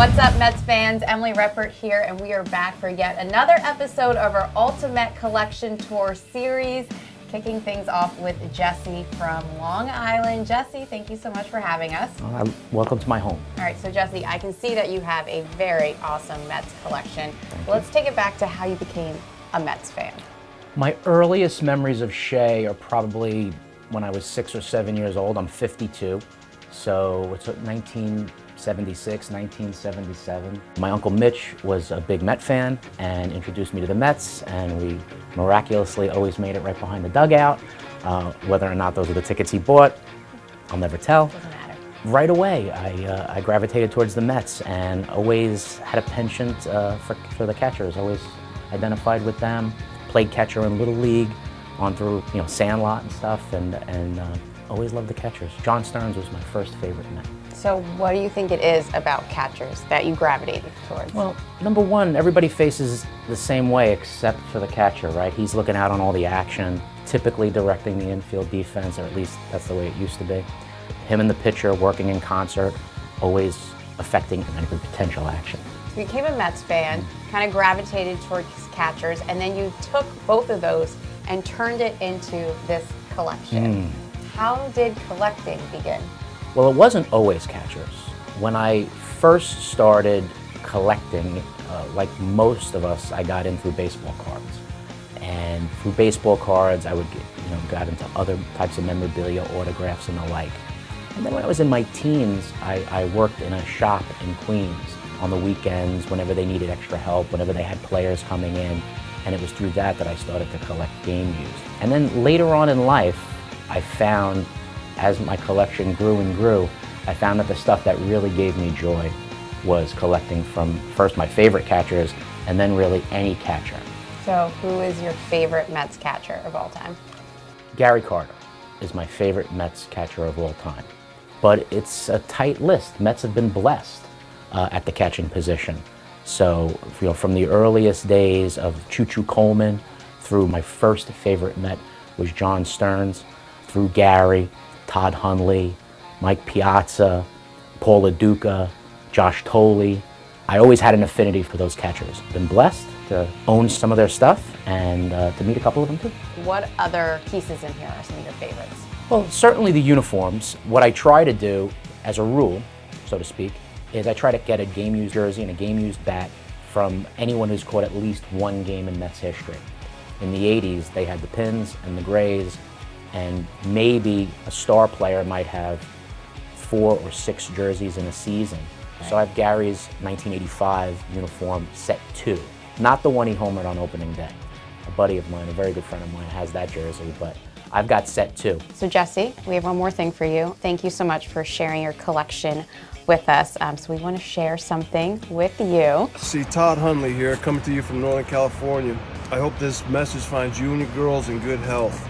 What's up, Mets fans? Emily Reppert here, and we are back for yet another episode of our Ultimate Collection Tour series, kicking things off with Jessie from Long Island. Jessie, thank you so much for having us. Welcome to my home. All right, so Jessie, I can see that you have a very awesome Mets collection. Let's take it back to how you became a Mets fan. My earliest memories of Shea are probably when I was 6 or 7 years old. I'm 52, so it's 1976, 1977. My Uncle Mitch was a big Met fan and introduced me to the Mets, and we miraculously always made it right behind the dugout. Whether or not those were the tickets he bought, I'll never tell. Doesn't matter. Right away, I gravitated towards the Mets and always had a penchant for the catchers, always identified with them. Played catcher in Little League, on through Sandlot and stuff, and always loved the catchers. John Stearns was my first favorite Met. So what do you think it is about catchers that you gravitated towards? Well, number one, everybody faces the same way except for the catcher, right? He's looking out on all the action, typically directing the infield defense, or at least that's the way it used to be. Him and the pitcher working in concert, always affecting any potential action. So you became a Mets fan, kind of gravitated towards catchers, and then you took both of those and turned it into this collection. How did collecting begin? Well, it wasn't always catchers. When I first started collecting, like most of us, I got in through baseball cards. And through baseball cards, I would got into other types of memorabilia, autographs, and the like. And then when I was in my teens, I worked in a shop in Queens on the weekends, whenever they needed extra help, whenever they had players coming in. And it was through that I started to collect game used. And then later on in life, I found, as my collection grew and grew, I found that the stuff that really gave me joy was collecting from first my favorite catchers, and then really any catcher. So who is your favorite Mets catcher of all time? Gary Carter is my favorite Mets catcher of all time. But it's a tight list. Mets have been blessed at the catching position. So from the earliest days of Choo-Choo Coleman through my first favorite Met was John Stearns, through Gary, Todd Hundley, Mike Piazza, Paul Lo Duca, Josh Tolley. I always had an affinity for those catchers. Been blessed to own some of their stuff and to meet a couple of them too. What other pieces in here are some of your favorites? Well, certainly the uniforms. What I try to do, as a rule, so to speak, is I try to get a game-used jersey and a game-used bat from anyone who's caught at least one game in Mets history. In the 80s, they had the Pins and the Grays, and maybe a star player might have 4 or 6 jerseys in a season. Right. So I have Gary's 1985 uniform set 2, not the one he homered on opening day. A buddy of mine, a very good friend of mine, has that jersey, but I've got set 2. So Jessie, we have one more thing for you. Thank you so much for sharing your collection with us. So we want to share something with you. See, Todd Hundley here, coming to you from Northern California. I hope this message finds you and your girls in good health.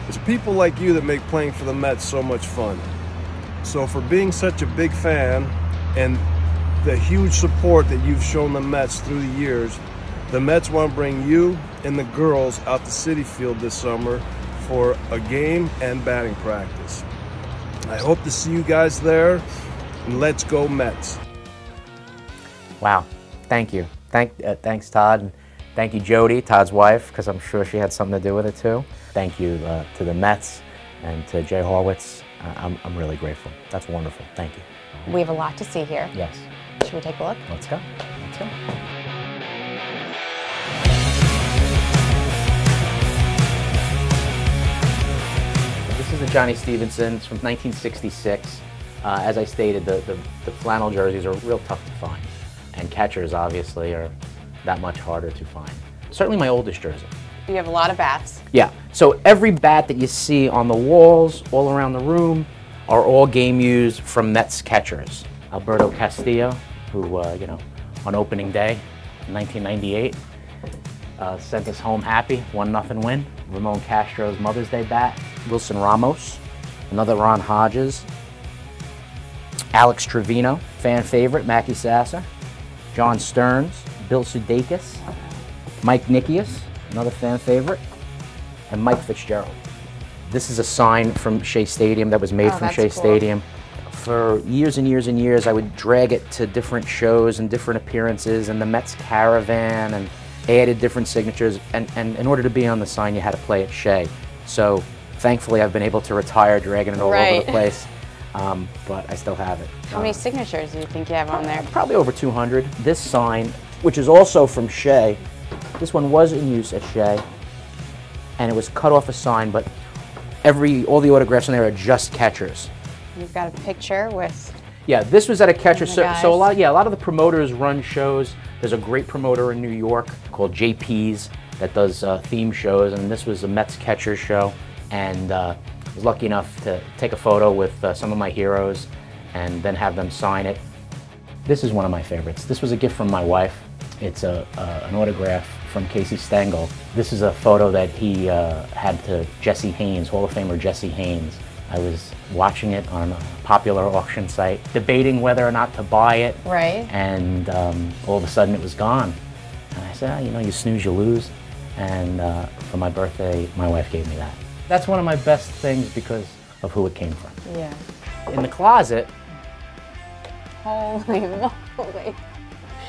It's people like you that make playing for the Mets so much fun. So for being such a big fan and the huge support that you've shown the Mets through the years, the Mets want to bring you and the girls out to Citi Field this summer for a game and batting practice. I hope to see you guys there, and let's go Mets. Wow, thank you. Thanks, Todd. And thank you, Jody, Todd's wife, because I'm sure she had something to do with it too. Thank you to the Mets and to Jay Horwitz. I'm really grateful. That's wonderful. Thank you. We have a lot to see here. Yes. Should we take a look? Let's go. Let's go. This is the Johnny Stevenson. It's from 1966. As I stated, the flannel jerseys are real tough to find, and catchers obviously are that much harder to find. Certainly my oldest jersey. You have a lot of bats. Yeah, so every bat that you see on the walls, all around the room, are all game used from Mets catchers. Alberto Castillo, who, on opening day, in 1998, sent us home happy, 1-0 win. Ramon Castro's Mother's Day bat. Wilson Ramos, another Ron Hodges. Alex Trevino, fan favorite, Mackie Sasser. John Stearns, Bill Sudeikis. Mike Nickias, another fan favorite, and Mike Fitzgerald. This is a sign from Shea Stadium that was made from Shea Stadium For years and years and years, I would drag it to different shows and different appearances and the Mets Caravan, and added different signatures. And in order to be on the sign, you had to play at Shea. So thankfully, I've been able to retire dragging it all over the place, but I still have it. How many signatures do you think you have on there? Probably over 200. This sign, which is also from Shea, this one was in use at Shea, and it was cut off a sign, but all the autographs in there are just catchers. You've got a picture with... Yeah, this was at a catcher. So a lot of the promoters run shows. There's a great promoter in New York called JP's that does theme shows, and this was a Mets catcher show. And I was lucky enough to take a photo with some of my heroes and then have them sign it. This is one of my favorites. This was a gift from my wife. It's an autograph from Casey Stengel. This is a photo that he had to Jesse Haynes, Hall of Famer Jesse Haynes. I was watching it on a popular auction site, debating whether or not to buy it. Right. And all of a sudden it was gone. And I said, you know, you snooze, you lose. And for my birthday, my wife gave me that. That's one of my best things because of who it came from. Yeah. In the closet, holy moly,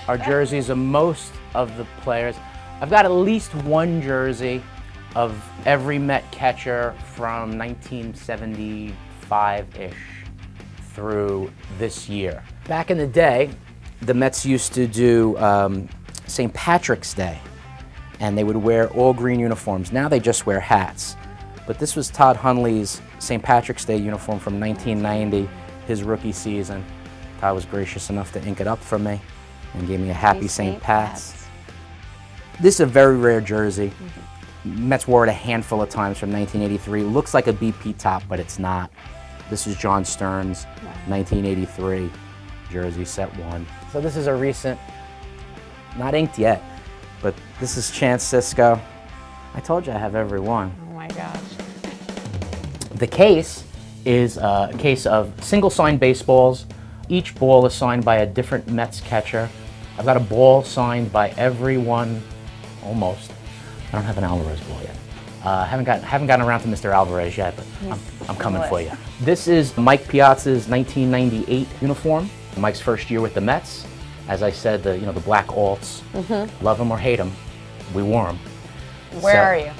are jerseys of most of the players. I've got at least one jersey of every Met catcher from 1975-ish through this year. Back in the day, the Mets used to do St. Patrick's Day, and they would wear all green uniforms. Now they just wear hats. But this was Todd Hundley's St. Patrick's Day uniform from 1990, his rookie season. Todd was gracious enough to ink it up for me and gave me a happy St. Pat's. This is a very rare jersey. Mets wore it a handful of times from 1983. Looks like a BP top, but it's not. This is John Stearns' 1983 jersey, set 1. So this is a recent, not inked yet, but this is Chance Sisco. I told you I have every one. Oh my gosh. The case is a case of single signed baseballs. Each ball is signed by a different Mets catcher. I've got a ball signed by everyone, almost. I don't have an Alvarez ball yet. Haven't gotten around to Mr. Alvarez yet, but I'm coming for you. This is Mike Piazza's 1998 uniform. Mike's first year with the Mets. As I said, the black alts, love them or hate them, we wore them. Where are you?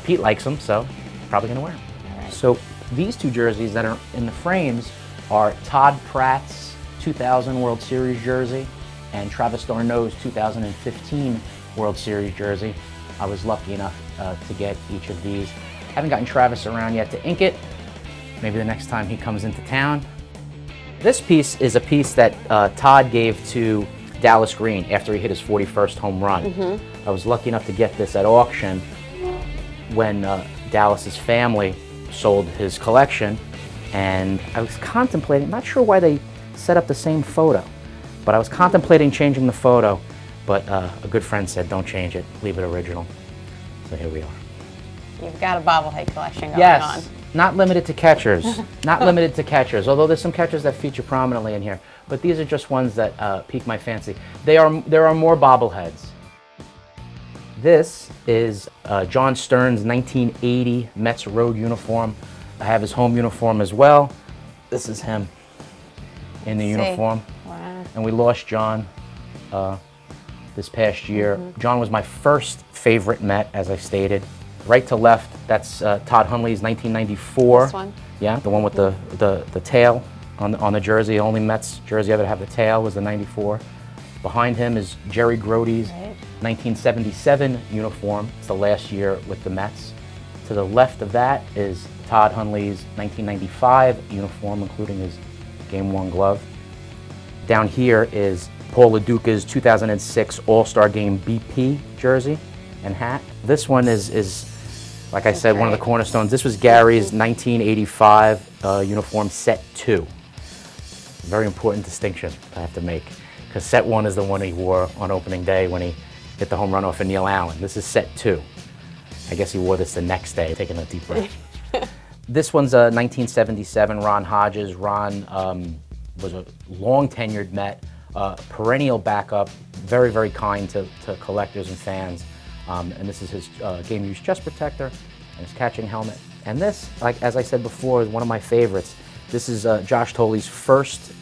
Pete likes them, so probably gonna wear them. Right. So these two jerseys that are in the frames are Todd Pratt's 2000 World Series jersey and Travis d'Arnaud's 2015 World Series jersey. I was lucky enough to get each of these. Haven't gotten Travis around yet to ink it. Maybe the next time he comes into town. This piece is a piece that Todd gave to Dallas Green after he hit his 41st home run. I was lucky enough to get this at auction when Dallas's family sold his collection, and I was contemplating, not sure why they set up the same photo, but I was contemplating changing the photo. But a good friend said, don't change it, leave it original. So here we are. You've got a bobblehead collection going on. Yes, not limited to catchers. Not limited to catchers, although there's some catchers that feature prominently in here. But these are just ones that pique my fancy. There are more bobbleheads. This is John Stearns' 1980 Mets road uniform. I have his home uniform as well. This is him in the uniform. Wow. And we lost John this past year. John was my first favorite Met, as I stated. Right to left, that's Todd Hundley's 1994. This one? Yeah, the one with the tail on the jersey. The only Mets jersey ever to have the tail was the 94. Behind him is Jerry Grote's 1977 uniform. It's the last year with the Mets. To the left of that is Todd Hundley's 1995 uniform, including his Game 1 glove. Down here is Paul LaDuca's 2006 All-Star Game BP jersey and hat. This one is like I said, one of the cornerstones. This was Gary's 1985 uniform, set 2. Very important distinction I have to make, because set 1 is the one he wore on opening day when he hit the home run off of Neil Allen. This is set 2. I guess he wore this the next day, taking a deep breath. This one's a 1977 Ron Hodges. Ron was a long-tenured Met, perennial backup, very, very kind to collectors and fans. And this is his game-used chest protector and his catching helmet. And this, like as I said before, is one of my favorites. This is Josh Tolley's first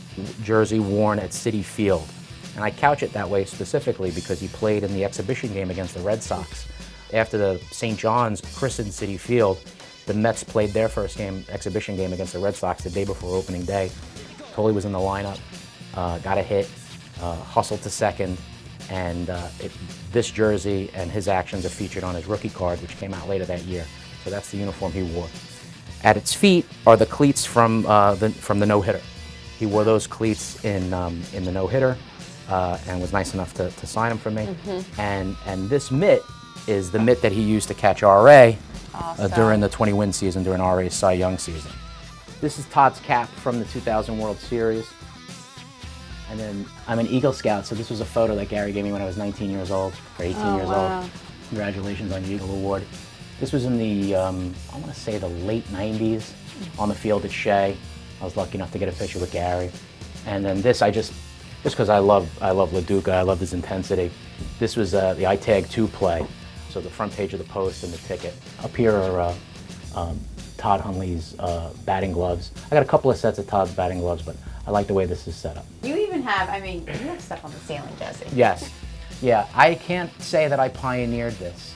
jersey worn at Citi Field. And I couch it that way specifically because he played in the exhibition game against the Red Sox. After the St. John's christened Citi Field, the Mets played their first exhibition game against the Red Sox the day before opening day. Tolley was in the lineup, got a hit, hustled to second, and this jersey and his actions are featured on his rookie card, which came out later that year. So that's the uniform he wore. At its feet are the cleats from the no-hitter. He wore those cleats in the no-hitter and was nice enough to sign them for me. And this mitt is the mitt that he used to catch R.A. During the 20-win season, during R.A.'s Cy Young season. This is Todd's cap from the 2000 World Series. And then I'm an Eagle Scout, so this was a photo that Gary gave me when I was 19 years old, or 18 years old. Congratulations on your Eagle Award. This was in the, I want to say the late 90s, on the field at Shea. I was lucky enough to get a picture with Gary. And then this, just because I love LaDuca, I love his intensity. This was the iTag 2 play. So the front page of the Post and the ticket. Up here are Todd Hundley's batting gloves. I got a couple of sets of Todd's batting gloves, but I like the way this is set up. You even have, I mean, you have stuff on the ceiling, Jesse. Yes. Yeah, I can't say that I pioneered this.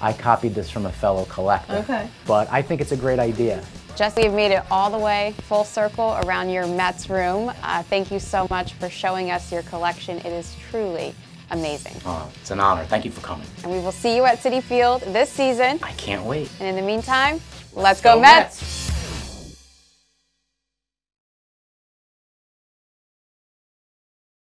I copied this from a fellow collector. Okay. But I think it's a great idea. Jesse, you've made it all the way full circle around your Mets room. Thank you so much for showing us your collection. It is truly amazing. Oh, it's an honor. Thank you for coming. And we will see you at Citi Field this season. I can't wait. And in the meantime, let's go Mets!